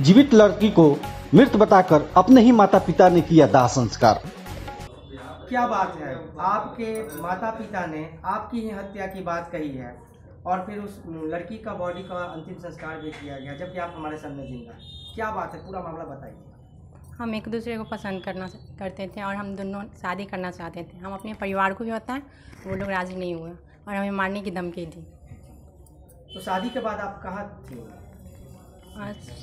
जीवित लड़की को मृत बताकर अपने ही माता पिता ने किया दाह संस्कार। क्या बात है, आपके माता पिता ने आपकी ही हत्या की बात कही है और फिर उस लड़की का बॉडी का अंतिम संस्कार भी किया गया, जबकि आप हमारे सामने जिंदा हैं। क्या बात है, पूरा मामला बताइए। हम एक दूसरे को पसंद करते थे और हम दोनों शादी करना चाहते थे। हम अपने परिवार को भी बताएं, वो लोग राज़ी नहीं हुए और हमें मारने की धमकी दी। तो शादी के बाद आप कहाँ थे?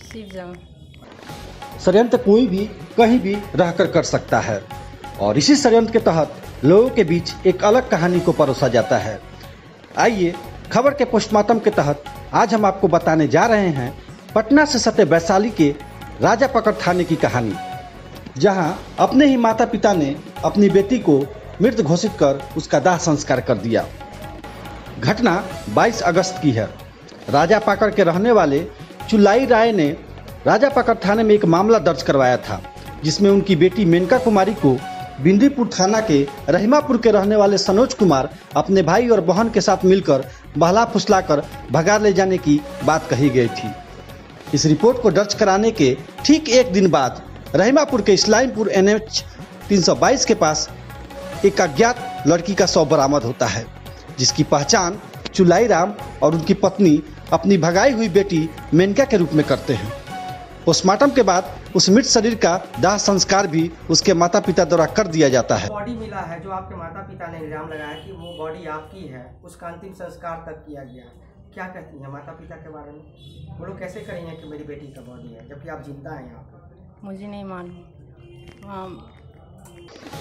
सिर्फ जगह। षड्यंत्र कोई भी कहीं भी रहकर कर सकता है और इसी षड्यंत्र के तहत लोगों के बीच एक अलग कहानी को परोसा जाता है। आइए खबर के पोस्टमार्टम के तहत आज हम आपको बताने जा रहे हैं पटना से सटे वैशाली के राजापकड़ थाने की कहानी, जहां अपने ही माता पिता ने अपनी बेटी को मृत घोषित कर उसका दाह संस्कार कर दिया। घटना 22 अगस्त की है। राजापाकड़ के रहने वाले चुलाई राय ने राजापाकड़ थाने में एक मामला दर्ज करवाया था, जिसमें उनकी बेटी मेनका कुमारी को बिंदीपुर थाना के रहीमापुर के रहने वाले सनोज कुमार अपने भाई और बहन के साथ मिलकर बहला फुसलाकर भगा ले जाने की बात कही गई थी। इस रिपोर्ट को दर्ज कराने के ठीक एक दिन बाद रहीमापुर के इस्लामपुर NH 322 के पास एक अज्ञात लड़की का शव बरामद होता है, जिसकी पहचान चुलाई राम और उनकी पत्नी अपनी भगाई हुई बेटी मेनका के रूप में करते हैं। पोस्टमार्टम के बाद उस मृत शरीर का दाह संस्कार भी उसके माता पिता द्वारा कर दिया जाता है। बॉडी मिला है जो आपके माता पिता ने इल्जाम लगाया कि वो बॉडी आपकी है, उसका अंतिम संस्कार तक किया गया। क्या कहती हैं माता पिता के बारे में? वो लोग कैसे करेंगे कि मेरी बेटी का बॉडी है जबकि आप जिंदा हैं यहाँ पर? मुझे नहीं मालूम।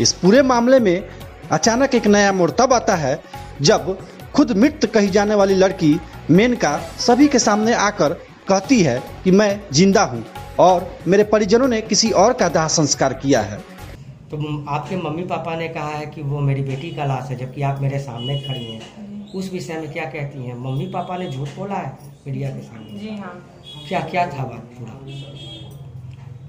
इस पूरे मामले में अचानक एक नया मोड़ तब आता है जब खुद मृत कही जाने वाली लड़की मेनका सभी के सामने आकर कहती है कि मैं जिंदा हूँ और मेरे परिजनों ने किसी और का दाह संस्कार किया है। तो आपके मम्मी पापा ने कहा है कि वो मेरी बेटी का लाश है, जबकि आप मेरे सामने खड़ी हैं। उस विषय में क्या कहती हैं? मम्मी पापा ने झूठ बोला है मीडिया के सामने? जी हाँ। क्या क्या था बात पूरा?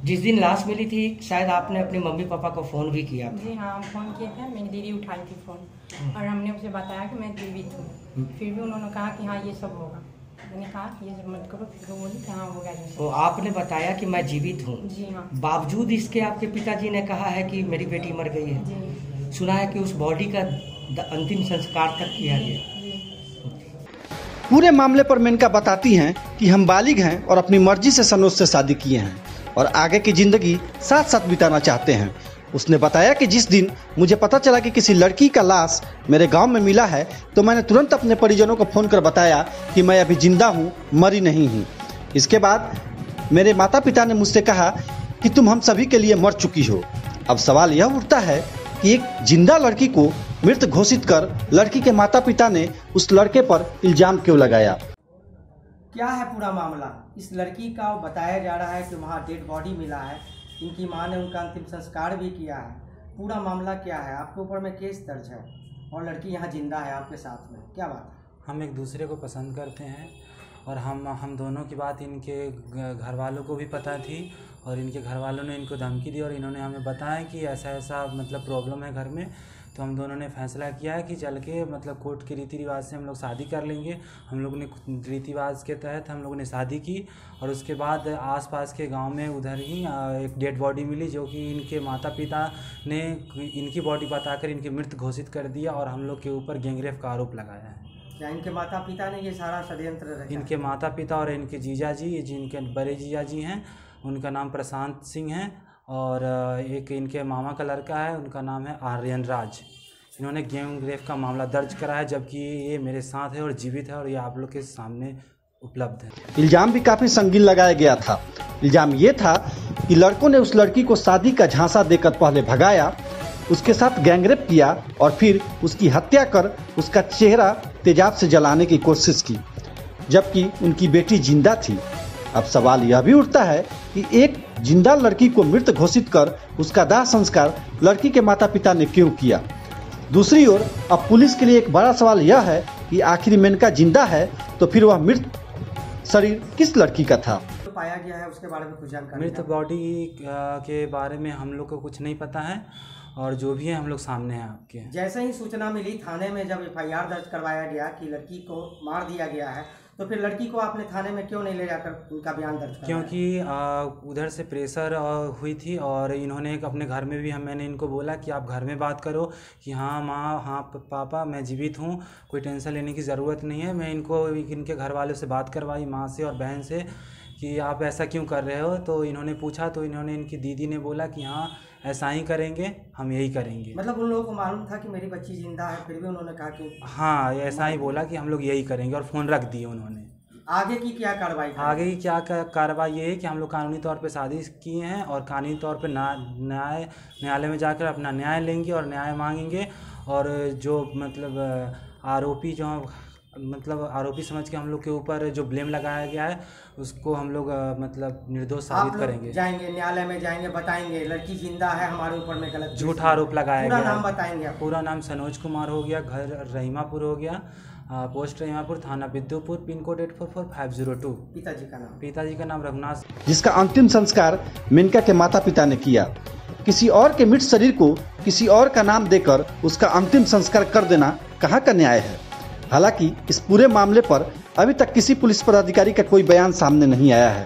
जिस दिन लाश मिली थी शायद आपने अपने मम्मी पापा को फोन भी किया था? जी हाँ, फोन किए थे। मेरी दीदी उठाई थी फोन और हमने उसे बताया कि मैं जीवित हूँ। फिर भी उन्होंने कहा कि हाँ ये सब होगा। मैंने कहा ये सब मत करो, फिर वो बोली कि हाँ होगा ये सब। तो आपने बताया कि मैं जीवित हूँ? जी हाँ। बावजूद इसके आपके पिताजी ने कहा है कि मेरी बेटी मर गई है। जी। सुना है कि उस बॉडी का अंतिम संस्कार तक किया गया। पूरे मामले पर मेनका बताती हैं कि हम बालिग हैं और अपनी मर्जी से सनोज से शादी किए हैं और आगे की जिंदगी साथ साथ बिताना चाहते हैं। उसने बताया कि जिस दिन मुझे पता चला कि किसी लड़की का लाश मेरे गांव में मिला है तो मैंने तुरंत अपने परिजनों को फ़ोन कर बताया कि मैं अभी जिंदा हूं, मरी नहीं हूं। इसके बाद मेरे माता पिता ने मुझसे कहा कि तुम हम सभी के लिए मर चुकी हो। अब सवाल यह उठता है कि एक जिंदा लड़की को मृत घोषित कर लड़की के माता पिता ने उस लड़के पर इल्जाम क्यों लगाया? क्या है पूरा मामला? इस लड़की का बताया जा रहा है कि वहाँ डेड बॉडी मिला है, इनकी मां ने उनका अंतिम संस्कार भी किया है। पूरा मामला क्या है? आपके ऊपर में केस दर्ज है और लड़की यहाँ जिंदा है आपके साथ में, क्या बात है? हम एक दूसरे को पसंद करते हैं और हम दोनों की बात इनके घर वालों को भी पता थी और इनके घर वालों ने इनको धमकी दी और इन्होंने हमें बताया कि ऐसा ऐसा मतलब प्रॉब्लम है घर में। तो हम दोनों ने फैसला किया है कि चल के मतलब कोर्ट के रीति रिवाज से हम लोग शादी कर लेंगे। हम लोग ने रीति रिवाज के तहत हम लोगों ने शादी की और उसके बाद आसपास के गांव में उधर ही एक डेड बॉडी मिली, जो कि इनके माता पिता ने इनकी बॉडी बताकर इनकी मृत घोषित कर दिया और हम लोग के ऊपर गैंगरेप का आरोप लगाया है। क्या इनके माता पिता ने ये सारा षड्यंत्र रचा? इनके माता पिता और इनके जीजा जी, जिनके बड़े जीजा जी हैं, उनका नाम प्रशांत सिंह है और एक इनके मामा का लड़का है, उनका नाम है आर्यन राज। इन्होंने गैंगरेप का मामला दर्ज करा है, जबकि ये मेरे साथ है और जीवित है और ये आप लोग के सामने उपलब्ध है। इल्जाम भी काफी संगीन लगाया गया था। इल्जाम ये था कि लड़कों ने उस लड़की को शादी का झांसा देकर पहले भगाया, उसके साथ गैंगरेप किया और फिर उसकी हत्या कर उसका चेहरा तेजाब से जलाने की कोशिश की, जबकि उनकी बेटी जिंदा थी। अब सवाल यह भी उठता है कि एक जिंदा लड़की को मृत घोषित कर उसका दाह संस्कार लड़की के माता पिता ने क्यों किया? दूसरी ओर अब पुलिस के लिए एक बड़ा सवाल यह है कि आखिर मेनका जिंदा है तो फिर वह मृत शरीर किस लड़की का था? तो पाया गया है उसके बारे में कुछ जानकारी? मृत बॉडी के बारे में हम लोग को कुछ नहीं पता है और जो भी है हम लोग सामने हैं आपके। जैसे ही सूचना मिली थाने में, जब FIR दर्ज करवाया गया कि लड़की को मार दिया गया है, तो फिर लड़की को आपने थाने में क्यों नहीं ले जाकर उनका बयान दर्ज कराया? क्योंकि उधर से प्रेशर हुई थी और इन्होंने अपने घर में भी मैंने इनको बोला कि आप घर में बात करो कि हाँ माँ, हाँ पापा, मैं जीवित हूँ, कोई टेंशन लेने की ज़रूरत नहीं है। मैं इनको इनके घर वालों से बात करवाई, माँ से और बहन से, कि आप ऐसा क्यों कर रहे हो। तो इन्होंने पूछा तो इन्होंने, इनकी दीदी ने बोला कि हाँ ऐसा ही करेंगे, हम यही करेंगे। मतलब उन लोगों को मालूम था कि मेरी बच्ची जिंदा है, फिर भी उन्होंने कहा कि हाँ ऐसा ही बोला कि हम लोग यही करेंगे, और फ़ोन रख दिए उन्होंने। आगे की क्या कार्रवाई? आगे की क्या कार्रवाई ये है कि हम लोग कानूनी तौर पे शादी किए हैं और कानूनी तौर पे न्यायालय में जाकर अपना न्याय लेंगे और न्याय मांगेंगे। और जो मतलब आरोपी आरोपी समझ के हम लोग के ऊपर जो ब्लेम लगाया गया है उसको हम लोग मतलब निर्दोष साबित करेंगे। जाएंगे न्यायालय में, जाएंगे, बताएंगे लड़की जिंदा है, हमारे ऊपर में गलत झूठा आरोप लगाया गया। पूरा नाम बताएंगे आप? पूरा नाम सनोज कुमार हो गया, घर रहीमापुर हो गया, पोस्ट रहीमापुर, थाना विद्युपुर, पिन कोड 844502। पिताजी का नाम रघुनाथ, जिसका अंतिम संस्कार मेनका के माता पिता ने किया। किसी और के मृत शरीर को किसी और का नाम देकर उसका अंतिम संस्कार कर देना कहाँ का न्याय है। हालांकि इस पूरे मामले पर अभी तक किसी पुलिस पदाधिकारी का कोई बयान सामने नहीं आया है,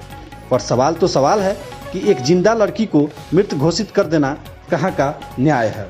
पर सवाल तो सवाल है कि एक जिंदा लड़की को मृत घोषित कर देना कहाँ का न्याय है।